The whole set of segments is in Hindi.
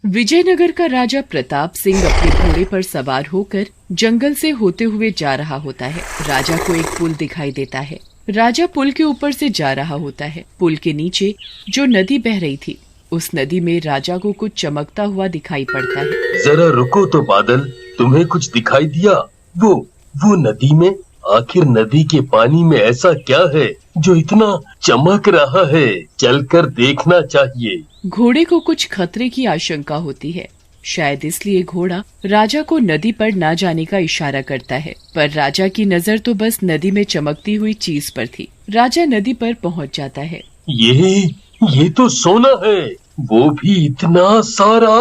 विजयनगर का राजा प्रताप सिंह अपने घोड़े पर सवार होकर जंगल से होते हुए जा रहा होता है। राजा को एक पुल दिखाई देता है। राजा पुल के ऊपर से जा रहा होता है। पुल के नीचे जो नदी बह रही थी, उस नदी में राजा को कुछ चमकता हुआ दिखाई पड़ता है। जरा रुको तो बादल, तुम्हें कुछ दिखाई दिया? वो नदी में, आखिर नदी के पानी में ऐसा क्या है जो इतना चमक रहा है? चलकर देखना चाहिए। घोड़े को कुछ खतरे की आशंका होती है। शायद इसलिए घोड़ा राजा को नदी पर ना जाने का इशारा करता है, पर राजा की नजर तो बस नदी में चमकती हुई चीज पर थी। राजा नदी पर पहुंच जाता है। ये तो सोना है, वो भी इतना सारा।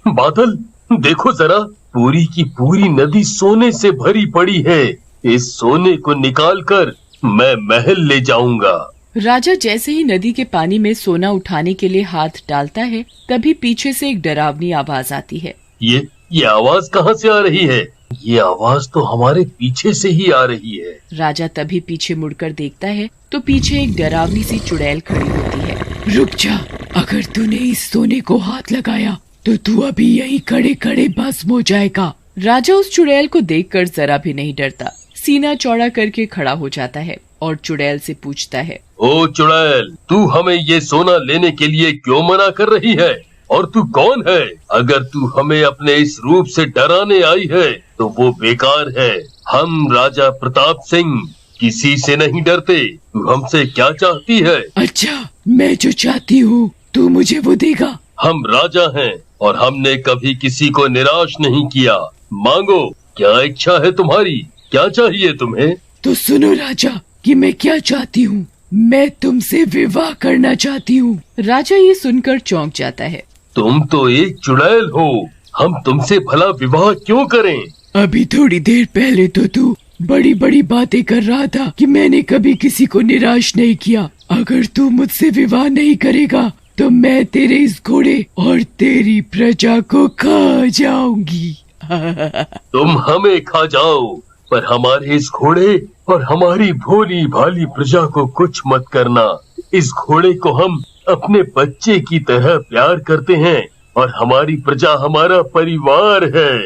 बादल देखो जरा, पूरी की पूरी नदी सोने से भरी पड़ी है। इस सोने को निकालकर मैं महल ले जाऊंगा। राजा जैसे ही नदी के पानी में सोना उठाने के लिए हाथ डालता है, तभी पीछे से एक डरावनी आवाज आती है। ये आवाज कहाँ से आ रही है? ये आवाज तो हमारे पीछे से ही आ रही है। राजा तभी पीछे मुड़कर देखता है तो पीछे एक डरावनी सी चुड़ैल खड़ी होती है। रुक जा, अगर तूने इस सोने को हाथ लगाया तो तू अभी यहीं खड़े खड़े भस्म हो जाएगा। राजा उस चुड़ैल को देखकर जरा भी नहीं डरता, सीना चौड़ा करके खड़ा हो जाता है और चुड़ैल से पूछता है, ओ चुड़ैल, तू हमें ये सोना लेने के लिए क्यों मना कर रही है? और तू कौन है? अगर तू हमें अपने इस रूप से डराने आई है तो वो बेकार है। हम राजा प्रताप सिंह किसी से नहीं डरते। तू हमसे क्या चाहती है? अच्छा, मैं जो चाहती हूँ तू मुझे वो देगा। हम राजा हैं और हमने कभी किसी को निराश नहीं किया। मांगो, क्या इच्छा है तुम्हारी? क्या चाहिए तुम्हें? तो सुनो राजा कि मैं क्या चाहती हूँ। मैं तुमसे विवाह करना चाहती हूँ। राजा ये सुनकर चौंक जाता है। तुम तो एक चुड़ैल हो, हम तुमसे भला विवाह क्यों करें? अभी थोड़ी देर पहले तो तू बड़ी बड़ी बातें कर रहा था कि मैंने कभी किसी को निराश नहीं किया। अगर तू मुझसे विवाह नहीं करेगा तो मैं तेरे इस घोड़े और तेरी प्रजा को खा जाऊंगी। तुम हमें खा जाओ, पर हमारे इस घोड़े और हमारी भोली भाली प्रजा को कुछ मत करना। इस घोड़े को हम अपने बच्चे की तरह प्यार करते हैं और हमारी प्रजा हमारा परिवार है।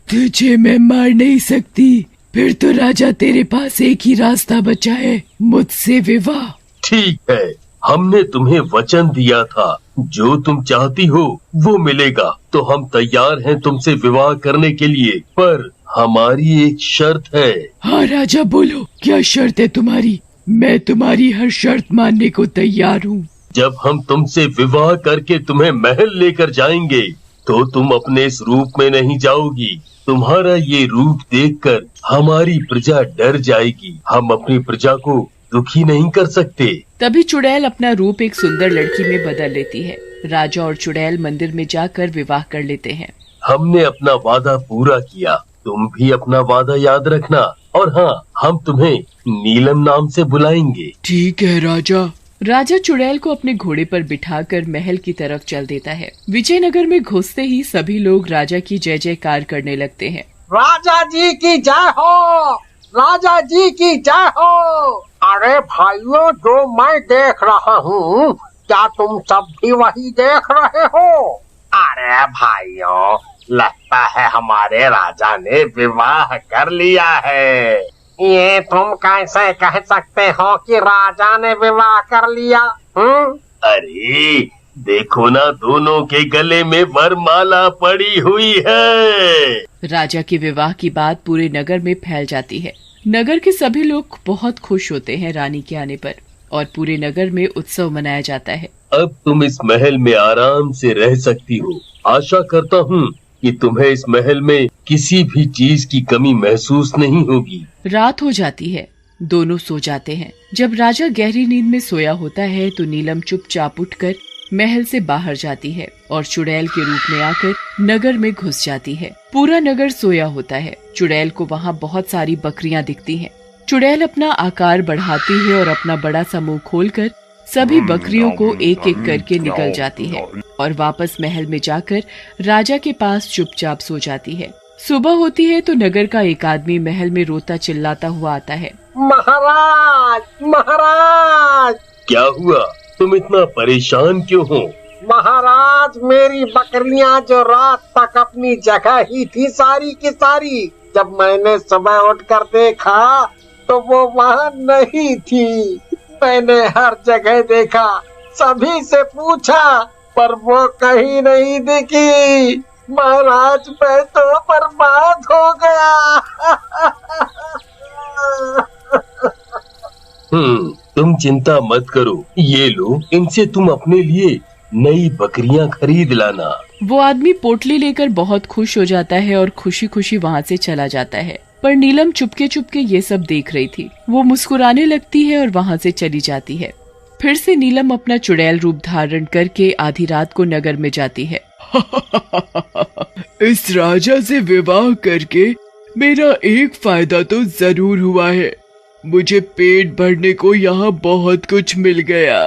तुझे मैं मार नहीं सकती। फिर तो राजा तेरे पास एक ही रास्ता बचा है, मुझसे विवाह। ठीक है, हमने तुम्हें वचन दिया था, जो तुम चाहती हो वो मिलेगा। तो हम तैयार हैं तुमसे विवाह करने के लिए, पर हमारी एक शर्त है। हाँ राजा, बोलो क्या शर्त है तुम्हारी? मैं तुम्हारी हर शर्त मानने को तैयार हूँ। जब हम तुमसे विवाह करके तुम्हें महल लेकर जाएंगे तो तुम अपने इस रूप में नहीं जाओगी। तुम्हारा ये रूप देखकर हमारी प्रजा डर जाएगी। हम अपनी प्रजा को दुखी नहीं कर सकते। तभी चुड़ैल अपना रूप एक सुंदर लड़की में बदल लेती है। राजा और चुड़ैल मंदिर में जाकर विवाह कर लेते हैं। हमने अपना वादा पूरा किया, तुम भी अपना वादा याद रखना। और हाँ, हम तुम्हें नीलम नाम से बुलाएंगे। ठीक है राजा। राजा चुड़ैल को अपने घोड़े पर बिठाकर महल की तरफ चल देता है। विजयनगर में घुसते ही सभी लोग राजा की जय जयकार करने लगते हैं। राजा जी की जय हो, राजा जी की जय हो। अरे भाइयों, जो मैं देख रहा हूँ, क्या तुम सब भी वही देख रहे हो? अरे भाइयों, लगता है हमारे राजा ने विवाह कर लिया है। ये तुम कैसे कह सकते हो कि राजा ने विवाह कर लिया? अरे देखो ना, दोनों के गले में वरमाला पड़ी हुई है। राजा के विवाह की बात पूरे नगर में फैल जाती है। नगर के सभी लोग बहुत खुश होते हैं रानी के आने पर, और पूरे नगर में उत्सव मनाया जाता है। अब तुम इस महल में आराम से रह सकती हो। आशा करता हूँ कि तुम्हें इस महल में किसी भी चीज की कमी महसूस नहीं होगी। रात हो जाती है, दोनों सो जाते हैं। जब राजा गहरी नींद में सोया होता है तो नीलम चुपचाप उठकर महल से बाहर जाती है और चुड़ैल के रूप में आकर नगर में घुस जाती है। पूरा नगर सोया होता है। चुड़ैल को वहाँ बहुत सारी बकरियाँ दिखती हैं। चुड़ैल अपना आकार बढ़ाती है और अपना बड़ा सा मुंह खोलकर सभी बकरियों को एक एक करके निकल जाती है और वापस महल में जाकर राजा के पास चुपचाप सो जाती है। सुबह होती है तो नगर का एक आदमी महल में रोता चिल्लाता हुआ आता है। महाराज, महाराज! क्या हुआ? तुम इतना परेशान क्यों हो? महाराज, मेरी बकरियां जो रात तक अपनी जगह ही थी सारी की सारी, जब मैंने सुबह उठकर देखा तो वो वहाँ नहीं थी। मैंने हर जगह देखा, सभी से पूछा, पर वो कहीं नहीं दिखी। महाराज, मैं तो बर्बाद हो गया। तुम चिंता मत करो, ये लो, इनसे तुम अपने लिए नई बकरियां खरीद लाना। वो आदमी पोटली लेकर बहुत खुश हो जाता है और खुशी खुशी वहाँ से चला जाता है। पर नीलम चुपके चुपके ये सब देख रही थी। वो मुस्कुराने लगती है और वहाँ से चली जाती है। फिर से नीलम अपना चुड़ैल रूप धारण करके आधी रात को नगर में जाती है। इस राजा से विवाह करके मेरा एक फायदा तो जरूर हुआ है। मुझे पेट भरने को यहाँ बहुत कुछ मिल गया।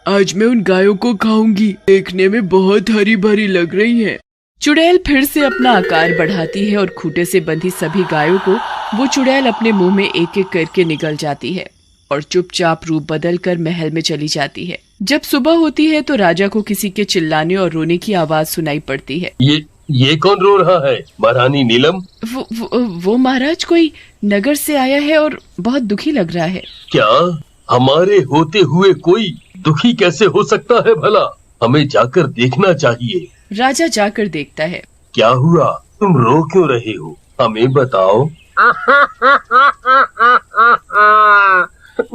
आज मैं उन गायों को खाऊंगी, देखने में बहुत हरी भरी लग रही हैं। चुड़ैल फिर से अपना आकार बढ़ाती है और खूंटे से बंधी सभी गायों को वो चुड़ैल अपने मुंह में एक एक करके निगल जाती है और चुपचाप रूप बदल कर महल में चली जाती है। जब सुबह होती है तो राजा को किसी के चिल्लाने और रोने की आवाज सुनाई पड़ती है। ये कौन रो रहा है? महारानी नीलम? वो महाराज कोई नगर से आया है और बहुत दुखी लग रहा है। क्या? हमारे होते हुए कोई दुखी कैसे हो सकता है भला? हमें जाकर देखना चाहिए। राजा जाकर देखता है। क्या हुआ? तुम रो क्यों रहे हो? हमें बताओ।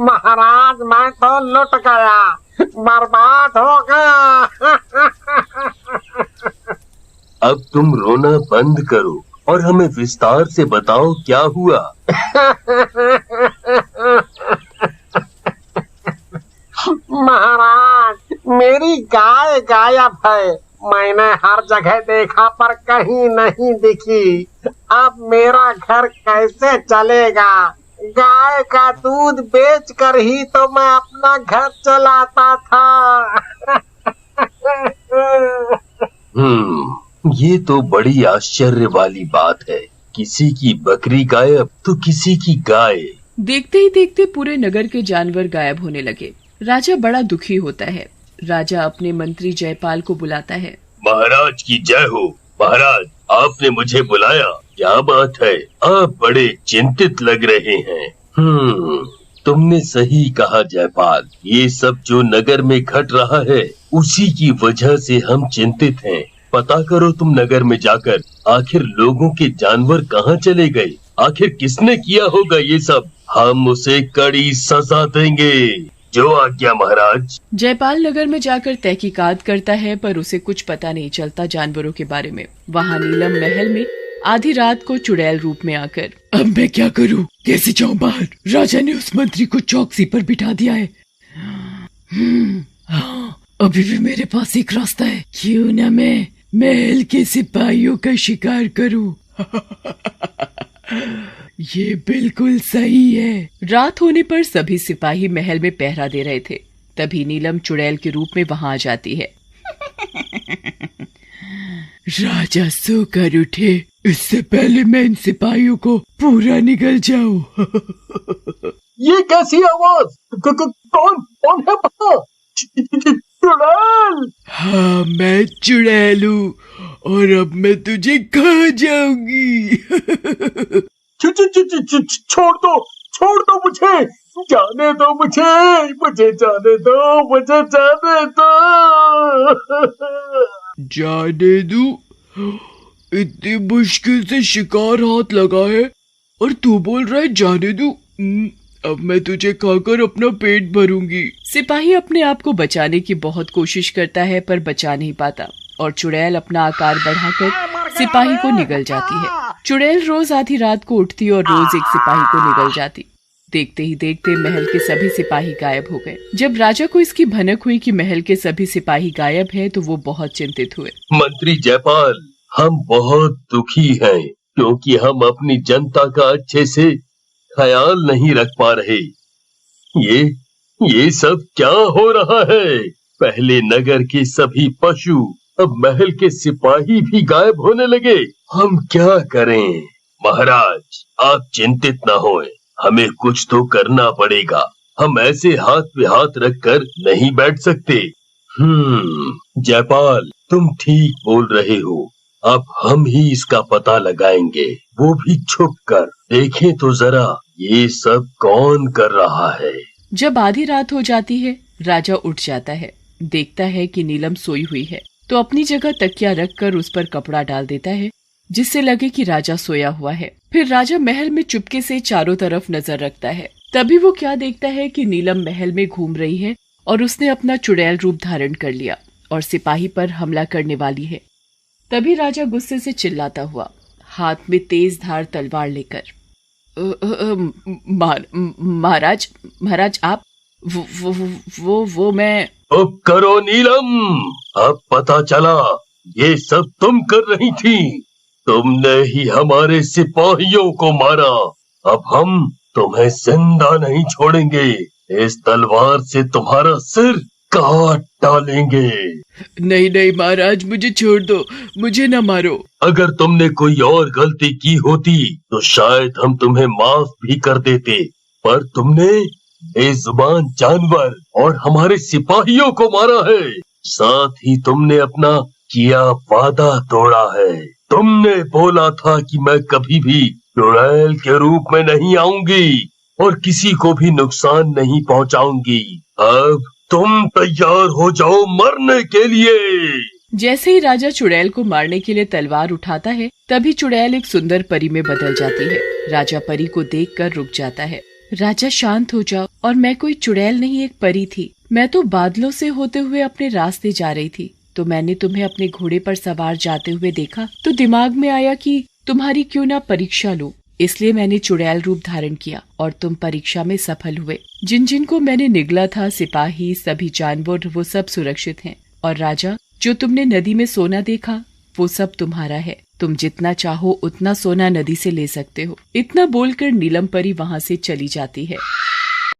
महाराज, मैं तो लुट गया, बर्बाद हो गया। अब तुम रोना बंद करो और हमें विस्तार से बताओ क्या हुआ। महाराज, मेरी गाय गायब है। मैंने हर जगह देखा पर कहीं नहीं दिखी। अब मेरा घर कैसे चलेगा? गाय का दूध बेचकर ही तो मैं अपना घर चलाता था। ये तो बड़ी आश्चर्य वाली बात है। किसी की बकरी गायब तो किसी की गाय। देखते ही देखते पूरे नगर के जानवर गायब होने लगे। राजा बड़ा दुखी होता है। राजा अपने मंत्री जयपाल को बुलाता है। महाराज की जय हो। महाराज, आपने मुझे बुलाया, क्या बात है? आप बड़े चिंतित लग रहे हैं। तुमने सही कहा जयपाल। ये सब जो नगर में घट रहा है उसी की वजह से हम चिंतित हैं। पता करो तुम नगर में जाकर, आखिर लोगों के जानवर कहाँ चले गए? आखिर किसने किया होगा ये सब? हम उसे कड़ी सजा देंगे। जो आज्ञा महाराज। जयपाल नगर में जाकर तहकीकात करता है पर उसे कुछ पता नहीं चलता जानवरों के बारे में। वहाँ नीलम महल में आधी रात को चुड़ैल रूप में आकर, अब मैं क्या करूँ? कैसे जाऊँ बाहर? राजा ने उस मंत्री को चौकसी पर बिठा दिया है। अभी भी मेरे पास एक रास्ता है। क्यों न मैं महल के सिपाहियों का शिकार करूं। ये बिल्कुल सही है। रात होने पर सभी सिपाही महल में पहरा दे रहे थे। तभी नीलम चुड़ैल के रूप में वहां आ जाती है। राजा सोकर उठे, इससे पहले मैं इन सिपाहियों को पूरा निगल जाऊं। ये कैसी आवाज? कौन है वहाँ? चुड़ैल? हाँ, मैं चुड़ैल हूँ और अब मैं तुझे खा जाऊंगी। छोड़ दो मुझे, जाने दो मुझे जाने दो। जाने दू? इतनी मुश्किल से शिकार हाथ लगा है और तू बोल रहा है जाने दू? अब मैं तुझे खाकर अपना पेट भरूंगी। सिपाही अपने आप को बचाने की बहुत कोशिश करता है पर बचा नहीं पाता और चुड़ैल अपना आकार बढ़ाकर सिपाही को निगल जाती है। चुड़ैल रोज आधी रात को उठती और रोज एक सिपाही को निगल जाती। देखते ही देखते महल के सभी सिपाही गायब हो गए। जब राजा को इसकी भनक हुई कि महल के सभी सिपाही गायब हैं, तो वो बहुत चिंतित हुए। मंत्री जयपाल, हम बहुत दुखी हैं क्योंकि हम अपनी जनता का अच्छे से ख्याल नहीं रख पा रहे। ये सब क्या हो रहा है? पहले नगर के सभी पशु, अब महल के सिपाही भी गायब होने लगे। हम क्या करें? महाराज, आप चिंतित न होएं, हमें कुछ तो करना पड़ेगा। हम ऐसे हाथ पे हाथ रखकर नहीं बैठ सकते। जयपाल, तुम ठीक बोल रहे हो। अब हम ही इसका पता लगाएंगे, वो भी छुप कर। देखें तो जरा ये सब कौन कर रहा है। जब आधी रात हो जाती है, राजा उठ जाता है। देखता है कि नीलम सोई हुई है, तो अपनी जगह तकिया रखकर उस पर कपड़ा डाल देता है, जिससे लगे कि राजा सोया हुआ है। फिर राजा महल में चुपके से चारों तरफ नजर रखता है। तभी वो क्या देखता है कि नीलम महल में घूम रही है और उसने अपना चुड़ैल रूप धारण कर लिया और सिपाही पर हमला करने वाली है। तभी राजा गुस्से से चिल्लाता हुआ, हाथ में तेज धार तलवार लेकर, महाराज महाराज आप वो मैं। अब करो नीलम, अब पता चला ये सब तुम कर रही थी। तुमने ही हमारे सिपाहियों को मारा। अब हम तुम्हें जिंदा नहीं छोड़ेंगे। इस तलवार से तुम्हारा सिर काट डालेंगे। नहीं नहीं महाराज, मुझे छोड़ दो, मुझे न मारो। अगर तुमने कोई और गलती की होती तो शायद हम तुम्हें माफ भी कर देते, पर तुमने बेजुबान जानवर और हमारे सिपाहियों को मारा है। साथ ही तुमने अपना किया वादा तोड़ा है। तुमने बोला था कि मैं कभी भी चुड़ैल के रूप में नहीं आऊंगी और किसी को भी नुकसान नहीं पहुंचाऊंगी। अब तुम तैयार हो जाओ मरने के लिए। जैसे ही राजा चुड़ैल को मारने के लिए तलवार उठाता है, तभी चुड़ैल एक सुंदर परी में बदल जाती है। राजा परी को देखकर रुक जाता है। राजा शांत हो जाओ, और मैं कोई चुड़ैल नहीं, एक परी थी। मैं तो बादलों से होते हुए अपने रास्ते जा रही थी, तो मैंने तुम्हें अपने घोड़े पर सवार जाते हुए देखा, तो दिमाग में आया कि तुम्हारी क्यों ना परीक्षा लूं। इसलिए मैंने चुड़ैल रूप धारण किया और तुम परीक्षा में सफल हुए। जिन जिन को मैंने निगला था, सिपाही, सभी जानवर, वो सब सुरक्षित हैं। और राजा, जो तुमने नदी में सोना देखा, वो सब तुम्हारा है। तुम जितना चाहो उतना सोना नदी से ले सकते हो। इतना बोलकर नीलम परी वहाँ से चली जाती है।